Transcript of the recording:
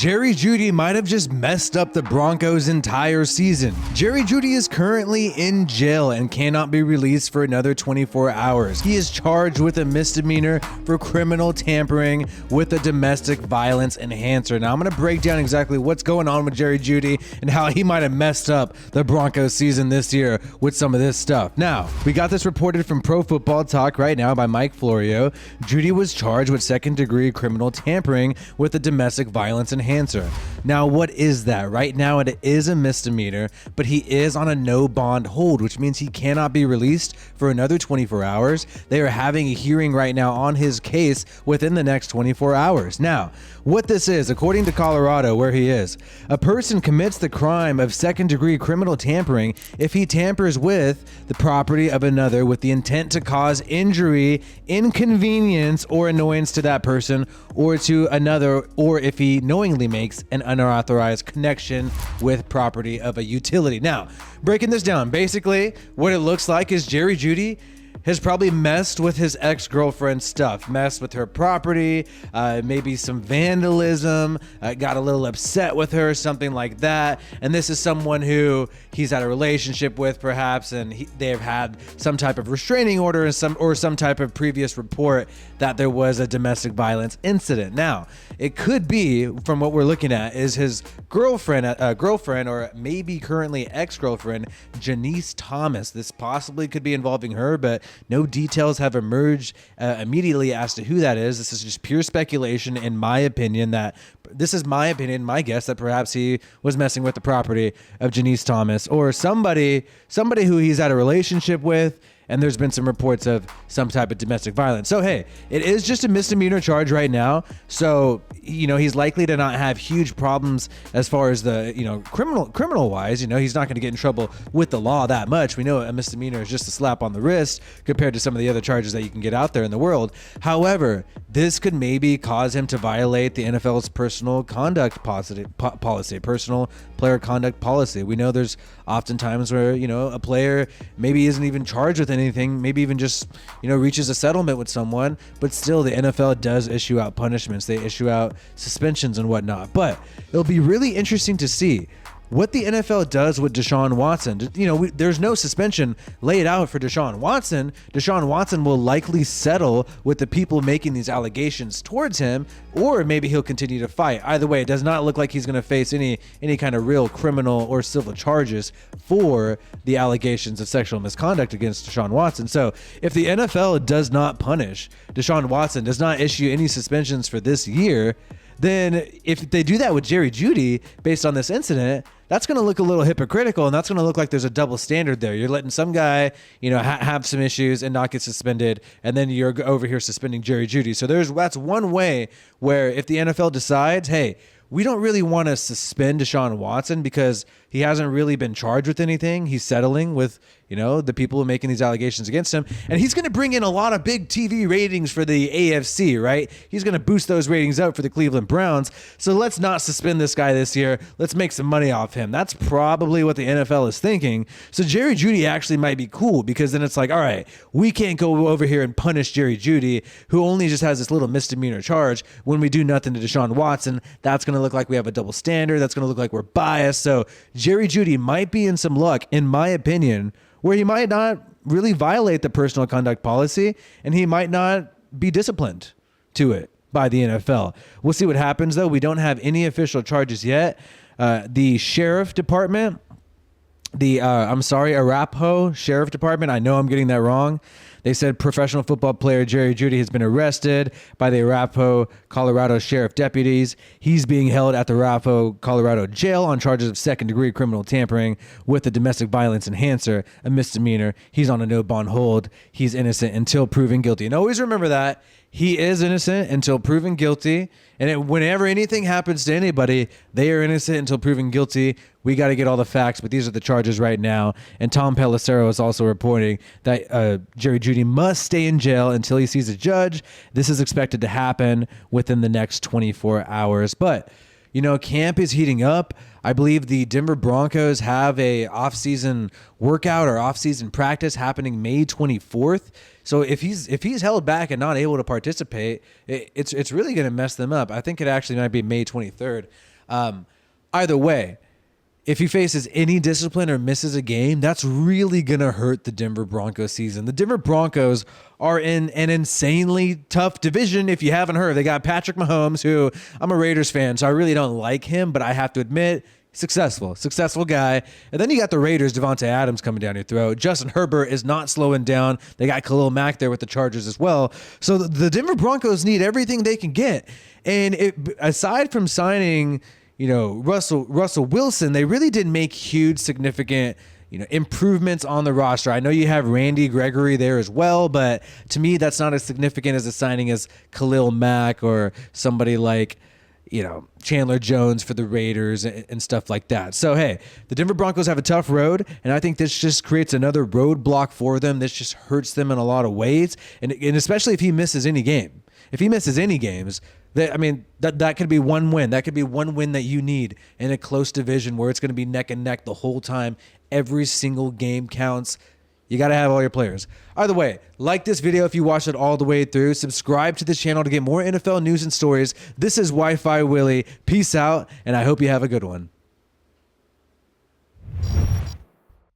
Jerry Jeudy might have just messed up the Broncos' entire season. Jerry Jeudy is currently in jail and cannot be released for another 24 hours. He is charged with a misdemeanor for criminal tampering with a domestic violence enhancer. Now, I'm going to break down exactly what's going on with Jerry Jeudy and how he might have messed up the Broncos season this year with some of this stuff. Now, we got this reported from Pro Football Talk right now by Mike Florio. Jeudy was charged with second-degree criminal tampering with a domestic violence enhancer. Now, what is that? Right now, it is a misdemeanor, but he is on a no bond hold, which means he cannot be released for another 24 hours. They are having a hearing right now on his case within the next 24 hours. Now, what this is, according to Colorado, where he is, a person commits the crime of second-degree criminal tampering if he tampers with the property of another with the intent to cause injury, inconvenience, or annoyance to that person or to another, or if he knowingly makes an unauthorized connection with property of a utility. Now, breaking this down, basically what it looks like is Jerry Jeudy has probably messed with his ex-girlfriend's stuff, messed with her property, maybe some vandalism, got a little upset with her, something like that. And this is someone who he's had a relationship with, perhaps, and they have had some type of restraining order or some type of previous report that there was a domestic violence incident. Now, it could be, from what we're looking at, is his girlfriend, or maybe currently ex-girlfriend, Janice Thomas. This possibly could be involving her, but no details have emerged immediately as to who that is. This is just pure speculation, in my opinion. My guess that perhaps he was messing with the property of Janice Thomas or somebody who he's had a relationship with. And there's been some reports of some type of domestic violence. So, hey, it is just a misdemeanor charge right now. So, he's likely to not have huge problems as far as the, criminal wise. He's not going to get in trouble with the law that much. We know a misdemeanor is just a slap on the wrist compared to some of the other charges that you can get out there in the world. However, this could maybe cause him to violate the NFL's personal conduct policy, personal player conduct policy. We know there's often times where, a player maybe isn't even charged with anything, maybe even just, reaches a settlement with someone, but still the NFL does issue out punishments. They issue out suspensions and whatnot. But it'll be really interesting to see what the NFL does with Deshaun Watson. There's no suspension laid out for Deshaun Watson. Deshaun Watson will likely settle with the people making these allegations towards him, or maybe he'll continue to fight. Either way, it does not look like he's going to face any kind of real criminal or civil charges for the allegations of sexual misconduct against Deshaun Watson. So if the NFL does not punish Deshaun Watson, does not issue any suspensions for this year, then if they do that with Jerry Jeudy based on this incident, that's going to look a little hypocritical, and that's going to look like there's a double standard there. You're letting some guy, have some issues and not get suspended, and then you're over here suspending Jerry Jeudy. So that's one way where if the NFL decides, hey, we don't really want to suspend Deshaun Watson because he hasn't really been charged with anything. He's settling with, the people who are making these allegations against him. And he's going to bring in a lot of big TV ratings for the AFC, right? He's going to boost those ratings up for the Cleveland Browns. So let's not suspend this guy this year. Let's make some money off him. That's probably what the NFL is thinking. So Jerry Jeudy actually might be cool, because then it's like, all right, we can't go over here and punish Jerry Jeudy, who only just has this little misdemeanor charge, when we do nothing to Deshaun Watson. That's going to look like we have a double standard. That's going to look like we're biased. So Jerry Jeudy might be in some luck, in my opinion, where he might not really violate the personal conduct policy, and he might not be disciplined to it by the NFL. We'll see what happens, though. We don't have any official charges yet. The sheriff department, Arapahoe Sheriff Department, I know I'm getting that wrong. They said professional football player Jerry Jeudy has been arrested by the Arapahoe, Colorado sheriff deputies. He's being held at the Arapahoe, Colorado jail on charges of second-degree criminal tampering with a domestic violence enhancer, a misdemeanor. He's on a no-bond hold. He's innocent until proven guilty. And always remember that. He is innocent until proven guilty. And whenever anything happens to anybody, they are innocent until proven guilty. We got to get all the facts, but these are the charges right now. And Tom Pelissero is also reporting that Jerry Jeudy must stay in jail until he sees a judge. This is expected to happen within the next 24 hours. But camp is heating up. I believe the Denver Broncos have a off-season workout or off-season practice happening May 24th. So if he's held back and not able to participate, it's really going to mess them up. I think it actually might be May 23rd. Either way, if he faces any discipline or misses a game, that's really going to hurt the Denver Broncos season. The Denver Broncos are in an insanely tough division. If you haven't heard, they got Patrick Mahomes, who I'm a Raiders fan, so I really don't like him, but I have to admit, successful guy. And then you got the Raiders, Devontae Adams coming down your throat. Justin Herbert is not slowing down. They got Khalil Mack there with the Chargers as well. So the Denver Broncos need everything they can get. And aside from signing, Russell Wilson, they really didn't make huge, significant, improvements on the roster. I know you have Randy Gregory there as well, but to me, that's not as significant as a signing as Khalil Mack or somebody like, Chandler Jones for the Raiders and stuff like that. So, hey, the Denver Broncos have a tough road, and I think this just creates another roadblock for them. This just hurts them in a lot of ways, and especially if he misses any game. If he misses any games, that could be one win. That could be one win that you need in a close division where it's going to be neck and neck the whole time. Every single game counts. You got to have all your players. Either way, like this video if you watched it all the way through. Subscribe to this channel to get more NFL news and stories. This is Wi-Fi Willie. Peace out, and I hope you have a good one.